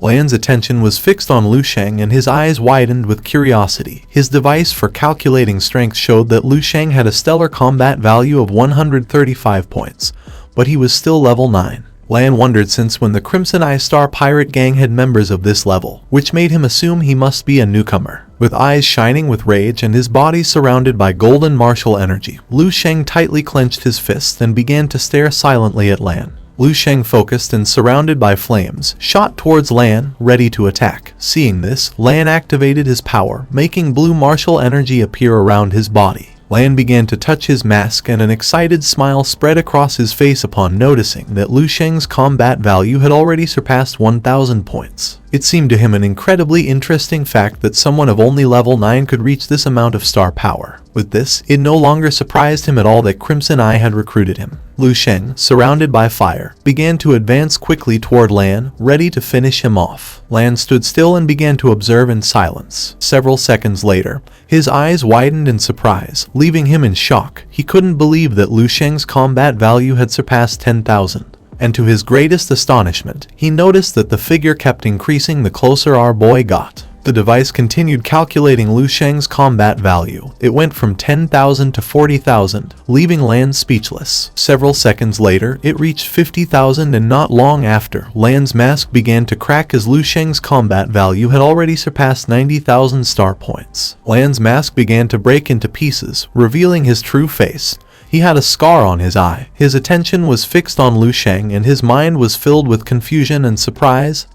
Lan's attention was fixed on Lu Shang and his eyes widened with curiosity. His device for calculating strength showed that Lu Shang had a stellar combat value of 135 points, but he was still level 9. Lan wondered since when the Crimson Eye Star Pirate Gang had members of this level, which made him assume he must be a newcomer. With eyes shining with rage and his body surrounded by golden martial energy, Lu Shang tightly clenched his fists and began to stare silently at Lan. Lu Shang, focused and surrounded by flames, shot towards Lan, ready to attack. Seeing this, Lan activated his power, making blue martial energy appear around his body. Lan began to touch his mask and an excited smile spread across his face upon noticing that Lu Shang's combat value had already surpassed 1,000 points. It seemed to him an incredibly interesting fact that someone of only level 9 could reach this amount of star power. With this, it no longer surprised him at all that Crimson Eye had recruited him. Lu Shang, surrounded by fire, began to advance quickly toward Lan, ready to finish him off. Lan stood still and began to observe in silence. Several seconds later, his eyes widened in surprise, leaving him in shock. He couldn't believe that Lu Shang's combat value had surpassed 10,000. And to his greatest astonishment, he noticed that the figure kept increasing the closer our boy got. The device continued calculating Lu Shang's combat value. It went from 10,000 to 40,000, leaving Lan speechless. Several seconds later, it reached 50,000 and not long after, Lan's mask began to crack as Lu Shang's combat value had already surpassed 90,000 star points. Lan's mask began to break into pieces, revealing his true face. He had a scar on his eye. His attention was fixed on Lu Shang and his mind was filled with confusion and surprise.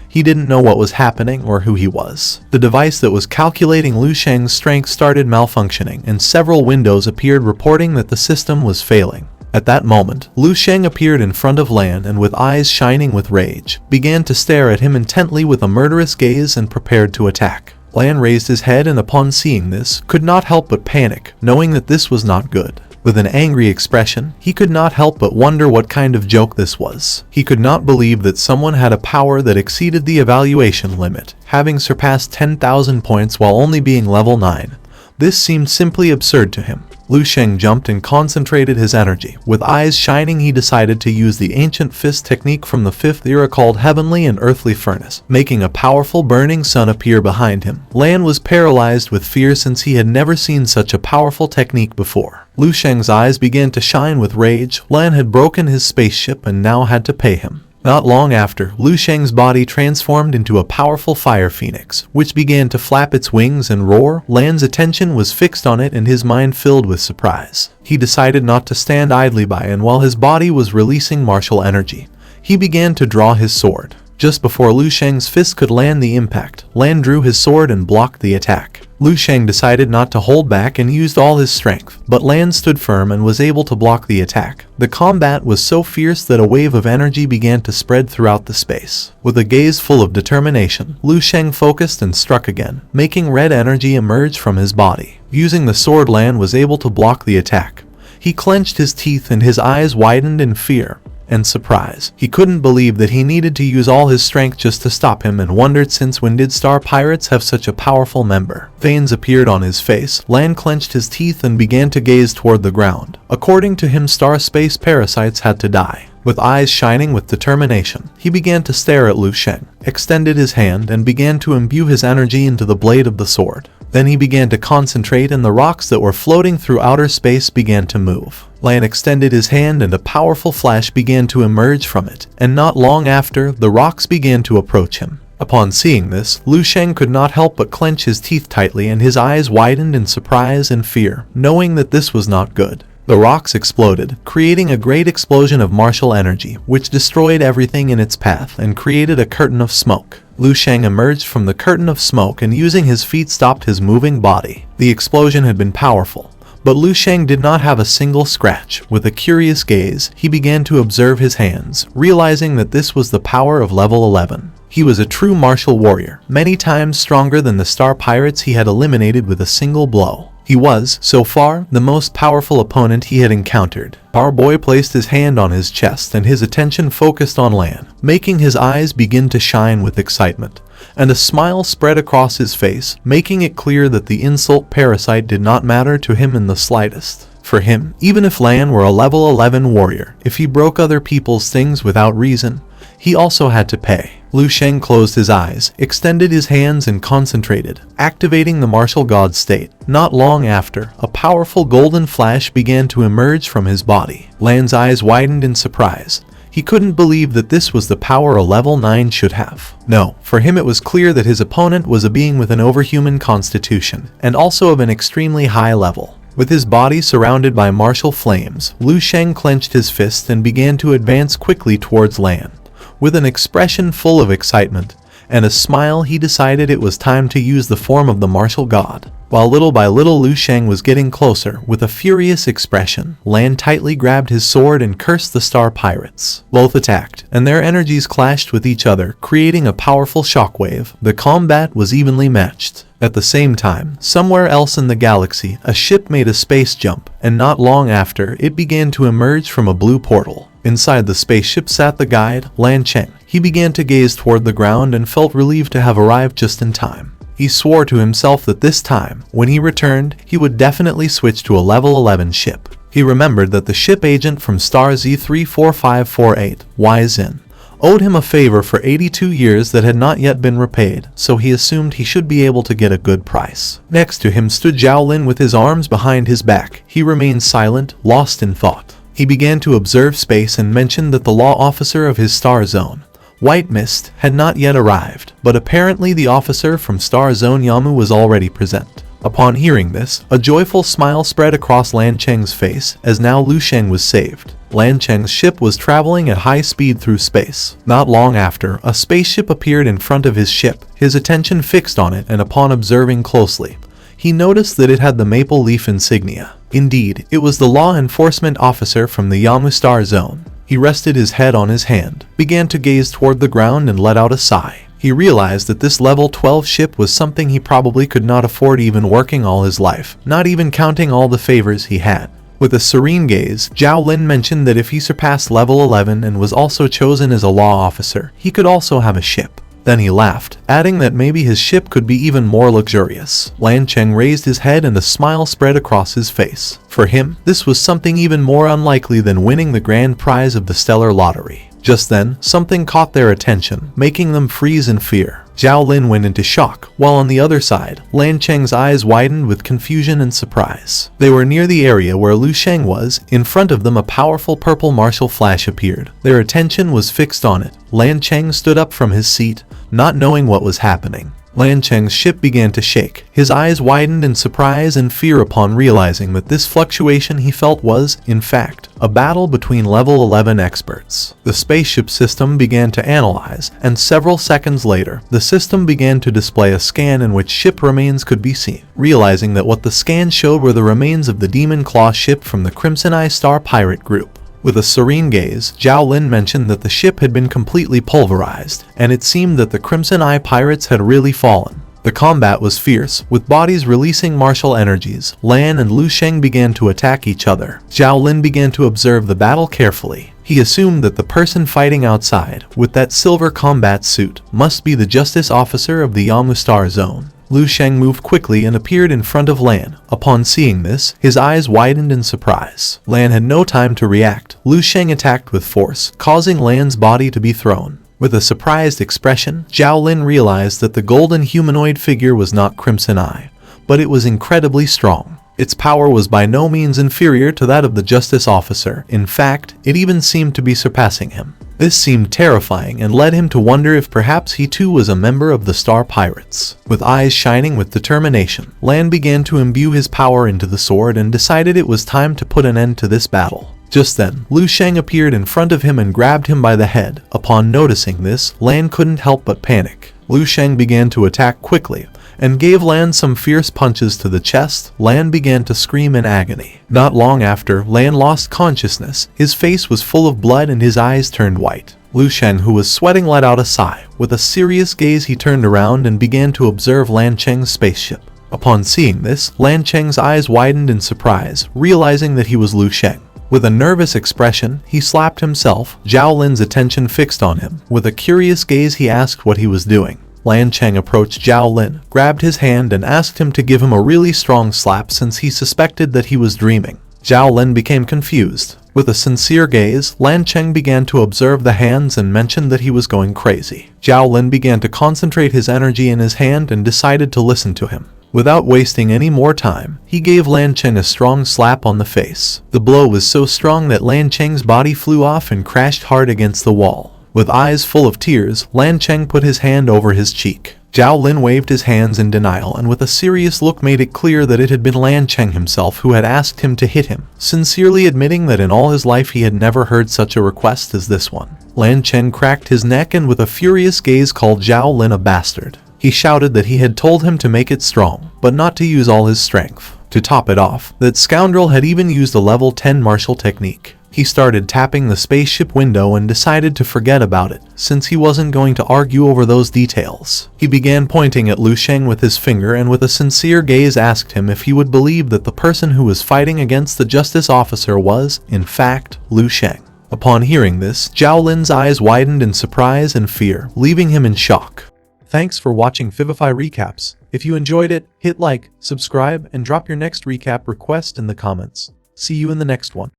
He didn't know what was happening or who he was. The device that was calculating Lu Shang's strength started malfunctioning and several windows appeared reporting that the system was failing. At that moment, Lu Shang appeared in front of Lan and with eyes shining with rage, began to stare at him intently with a murderous gaze and prepared to attack. Lan raised his head and upon seeing this, could not help but panic, knowing that this was not good. With an angry expression, he could not help but wonder what kind of joke this was. He could not believe that someone had a power that exceeded the evaluation limit, having surpassed 10,000 points while only being level 9. This seemed simply absurd to him. Lu Shang jumped and concentrated his energy. With eyes shining, he decided to use the ancient fist technique from the 5th era called Heavenly and Earthly Furnace, making a powerful burning sun appear behind him. Lan was paralyzed with fear since he had never seen such a powerful technique before. Lu Shang's eyes began to shine with rage. Lan had broken his spaceship and now had to pay him. Not long after, Lu Shang's body transformed into a powerful fire phoenix, which began to flap its wings and roar. Lan's attention was fixed on it and his mind filled with surprise. He decided not to stand idly by, and while his body was releasing martial energy, he began to draw his sword. Just before Lu Shang's fist could land the impact, Lan drew his sword and blocked the attack. Lu Shang decided not to hold back and used all his strength, but Lan stood firm and was able to block the attack. The combat was so fierce that a wave of energy began to spread throughout the space. With a gaze full of determination, Lu Shang focused and struck again, making red energy emerge from his body. Using the sword, Lan was able to block the attack. He clenched his teeth and his eyes widened in fear and surprise. He couldn't believe that he needed to use all his strength just to stop him and wondered since when did Star Pirates have such a powerful member. Veins appeared on his face. Lan clenched his teeth and began to gaze toward the ground. According to him, Star Space Parasites had to die. With eyes shining with determination, he began to stare at Lu Shang, extended his hand and began to imbue his energy into the blade of the sword. Then he began to concentrate and the rocks that were floating through outer space began to move. Lan extended his hand and a powerful flash began to emerge from it, and not long after, the rocks began to approach him. Upon seeing this, Lu Shang could not help but clench his teeth tightly and his eyes widened in surprise and fear, knowing that this was not good. The rocks exploded, creating a great explosion of martial energy, which destroyed everything in its path and created a curtain of smoke. Lu Shang emerged from the curtain of smoke and using his feet stopped his moving body. The explosion had been powerful, but Lu Shang did not have a single scratch. With a curious gaze, he began to observe his hands, realizing that this was the power of level 11. He was a true martial warrior, many times stronger than the Star Pirates he had eliminated with a single blow. He was, so far, the most powerful opponent he had encountered. Our boy placed his hand on his chest and his attention focused on Lan, making his eyes begin to shine with excitement. And a smile spread across his face, making it clear that the insult parasite did not matter to him in the slightest. For him, even if Lan were a level 11 warrior, if he broke other people's things without reason, he also had to pay. Lu Shang closed his eyes, extended his hands and concentrated, activating the martial god state. Not long after, a powerful golden flash began to emerge from his body. Lan's eyes widened in surprise. He couldn't believe that this was the power a level 9 should have. No, for him it was clear that his opponent was a being with an overhuman constitution, and also of an extremely high level. With his body surrounded by martial flames, Lu Shang clenched his fist and began to advance quickly towards Lan. With an expression full of excitement and a smile, he decided it was time to use the form of the martial god. While little by little Lu Shang was getting closer, with a furious expression, Lan tightly grabbed his sword and cursed the star pirates. Both attacked, and their energies clashed with each other, creating a powerful shockwave. The combat was evenly matched. At the same time, somewhere else in the galaxy, a ship made a space jump, and not long after, it began to emerge from a blue portal. Inside the spaceship sat the guide, Lan Cheng. He began to gaze toward the ground and felt relieved to have arrived just in time. He swore to himself that this time, when he returned, he would definitely switch to a level 11 ship. He remembered that the ship agent from star Z34548, Y Zin, owed him a favor for 82 years that had not yet been repaid, so he assumed he should be able to get a good price. Next to him stood Zhao Lin with his arms behind his back. He remained silent, lost in thought. He began to observe space and mentioned that the law officer of his star zone, White Mist, had not yet arrived, but apparently the officer from Star Zone Yamu was already present. Upon hearing this, a joyful smile spread across Lan Cheng's face, as now Lu Shang was saved. Lan Cheng's ship was traveling at high speed through space. Not long after, a spaceship appeared in front of his ship, his attention fixed on it, and upon observing closely, he noticed that it had the maple leaf insignia. Indeed, it was the law enforcement officer from the Yamu Star Zone. He rested his head on his hand, began to gaze toward the ground and let out a sigh. He realized that this level 12 ship was something he probably could not afford even working all his life, not even counting all the favors he had. With a serene gaze, Zhao Lin mentioned that if he surpassed level 11 and was also chosen as a law officer, he could also have a ship. Then he laughed, adding that maybe his ship could be even more luxurious. Lan Cheng raised his head and a smile spread across his face. For him, this was something even more unlikely than winning the grand prize of the stellar lottery. Just then, something caught their attention, making them freeze in fear. Zhao Lin went into shock, while on the other side, Lan Cheng's eyes widened with confusion and surprise. They were near the area where Lu Shang was. In front of them a powerful purple martial flash appeared. Their attention was fixed on it. Lan Cheng stood up from his seat, not knowing what was happening. Lan Cheng's ship began to shake. His eyes widened in surprise and fear upon realizing that this fluctuation he felt was, in fact, a battle between level 11 experts. The spaceship system began to analyze, and several seconds later, the system began to display a scan in which ship remains could be seen. Realizing that what the scan showed were the remains of the Demon Claw ship from the Crimson Eye Star Pirate Group. With a serene gaze, Zhao Lin mentioned that the ship had been completely pulverized, and it seemed that the Crimson Eye pirates had really fallen. The combat was fierce, with bodies releasing martial energies. Lan and Lu Shang began to attack each other. Zhao Lin began to observe the battle carefully. He assumed that the person fighting outside, with that silver combat suit, must be the justice officer of the Yamu Star Zone. Lu Shang moved quickly and appeared in front of Lan. Upon seeing this, his eyes widened in surprise. Lan had no time to react. Lu Shang attacked with force, causing Lan's body to be thrown. With a surprised expression, Zhao Lin realized that the golden humanoid figure was not Crimson Eye, but it was incredibly strong. Its power was by no means inferior to that of the justice officer. In fact, it even seemed to be surpassing him. This seemed terrifying and led him to wonder if perhaps he too was a member of the Star Pirates. With eyes shining with determination, Lan began to imbue his power into the sword and decided it was time to put an end to this battle. Just then, Lu Shang appeared in front of him and grabbed him by the head. Upon noticing this, Lan couldn't help but panic. Lu Shang began to attack quickly and gave Lan some fierce punches to the chest. Lan began to scream in agony. Not long after, Lan lost consciousness. His face was full of blood and his eyes turned white. Lu Shang, who was sweating, let out a sigh. With a serious gaze, he turned around and began to observe Lan Cheng's spaceship. Upon seeing this, Lan Cheng's eyes widened in surprise, realizing that he was Lu Shang. With a nervous expression, he slapped himself. Zhao Lin's attention fixed on him. With a curious gaze, he asked what he was doing. Lan Cheng approached Zhao Lin, grabbed his hand and asked him to give him a really strong slap since he suspected that he was dreaming. Zhao Lin became confused. With a sincere gaze, Lan Cheng began to observe the hands and mentioned that he was going crazy. Zhao Lin began to concentrate his energy in his hand and decided to listen to him. Without wasting any more time, he gave Lan Cheng a strong slap on the face. The blow was so strong that Lan Cheng's body flew off and crashed hard against the wall. With eyes full of tears, Lan Cheng put his hand over his cheek. Zhao Lin waved his hands in denial and with a serious look made it clear that it had been Lan Cheng himself who had asked him to hit him, sincerely admitting that in all his life he had never heard such a request as this one. Lan Cheng cracked his neck and with a furious gaze called Zhao Lin a bastard. He shouted that he had told him to make it strong, but not to use all his strength. To top it off, that scoundrel had even used a level 10 martial technique. He started tapping the spaceship window and decided to forget about it, since he wasn't going to argue over those details. He began pointing at Lu Sheng with his finger and with a sincere gaze asked him if he would believe that the person who was fighting against the justice officer was, in fact, Lu Sheng. Upon hearing this, Zhao Lin's eyes widened in surprise and fear, leaving him in shock. Thanks for watching Vivify Recaps. If you enjoyed it, hit like, subscribe, and drop your next recap request in the comments. See you in the next one.